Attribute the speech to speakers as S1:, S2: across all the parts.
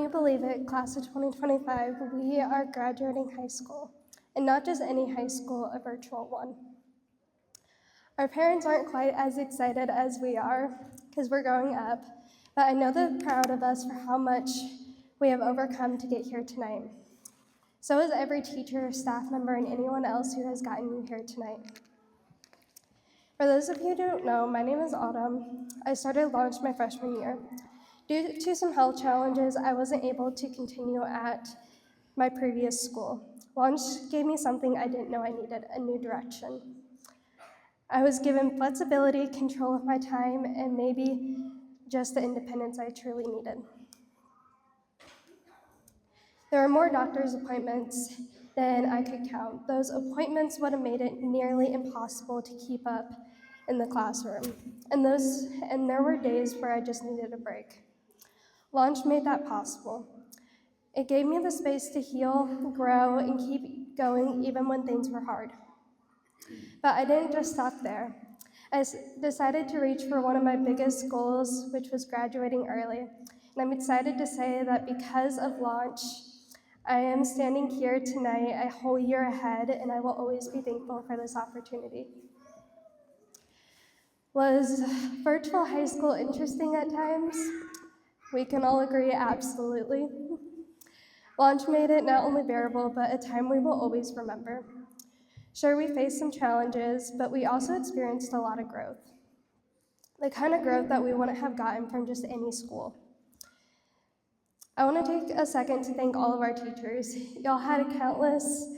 S1: you believe it, class of 2025, we are graduating high school, and not just any high school, a virtual one. Our parents aren't quite as excited as we are because we're growing up, but I know they're proud of us for how much we have overcome to get here tonight. So is every teacher, staff member, and anyone else who has gotten you here tonight. For those of you who don't know, my name is Autumn. I started Launch my freshman year. Due to some health challenges, I wasn't able to continue at my previous school. Launch gave me something I didn't know I needed, a new direction. I was given flexibility, control of my time, and maybe just the independence I truly needed. There were more doctor's appointments than I could count. Those appointments would have made it nearly impossible to keep up in the classroom. And there were days where I just needed a break. Launch made that possible. It gave me the space to heal, grow, and keep going even when things were hard. But I didn't just stop there. I decided to reach for one of my biggest goals, which was graduating early. And I'm excited to say that because of Launch, I am standing here tonight a whole year ahead, and I will always be thankful for this opportunity. Was virtual high school interesting at times? We can all agree, absolutely. Launch made it not only bearable, but a time we will always remember. Sure, we faced some challenges, but we also experienced a lot of growth. The kind of growth that we wouldn't have gotten from just any school. I want to take a second to thank all of our teachers. Y'all had countless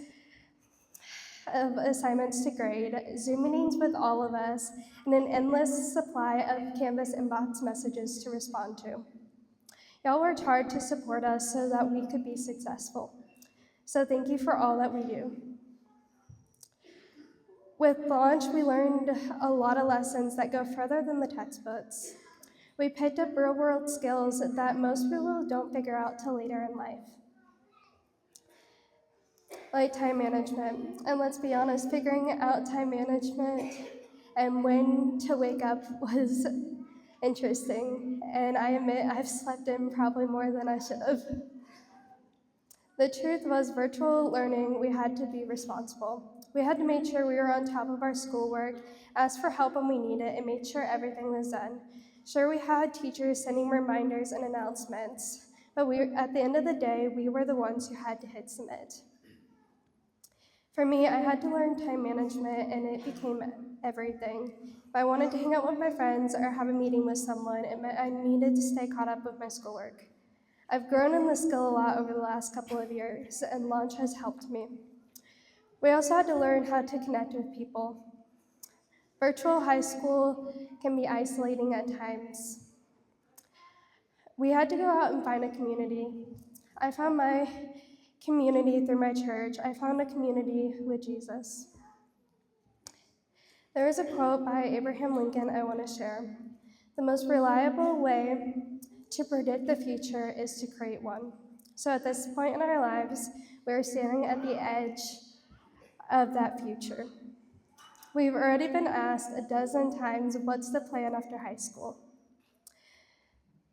S1: of assignments to grade, Zoom meetings with all of us, and an endless supply of Canvas inbox messages to respond to. Y'all worked hard to support us so that we could be successful. So thank you for all that we do. With Launch, we learned a lot of lessons that go further than the textbooks. We picked up real-world skills that most people don't figure out till later in life. Like time management. And let's be honest, figuring out time management and when to wake up was interesting. And I admit I've slept in probably more than I should have. The truth was, virtual learning, we had to be responsible. We had to make sure we were on top of our schoolwork, ask for help when we needed it, and make sure everything was done. Sure, we had teachers sending reminders and announcements, but at the end of the day, we were the ones who had to hit submit. For me, I had to learn time management, and it became everything. If I wanted to hang out with my friends or have a meeting with someone, it meant I needed to stay caught up with my schoolwork. I've grown in this skill a lot over the last couple of years, and Launch has helped me. We also had to learn how to connect with people. Virtual high school can be isolating at times. We had to go out and find a community. I found my community through my church. I found a community with Jesus. There is a quote by Abraham Lincoln I want to share. The most reliable way to predict the future is to create one. So at this point in our lives, we're standing at the edge of that future. We've already been asked a dozen times, what's the plan after high school?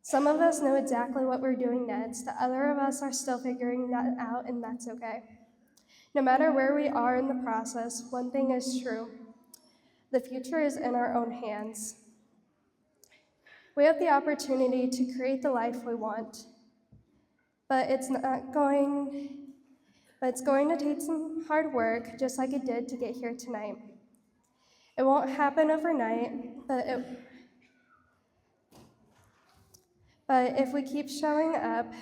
S1: Some of us know exactly what we're doing next. The other of us are still figuring that out, and that's okay. No matter where we are in the process, one thing is true. The future is in our own hands. We have the opportunity to create the life we want, but it's going to take some hard work, just like it did to get here tonight. It won't happen overnight, but if we keep showing up,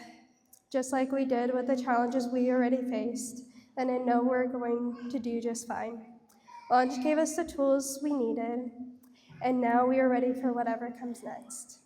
S1: just like we did with the challenges we already faced, then I know we're going to do just fine. Launch gave us the tools we needed, and now we are ready for whatever comes next.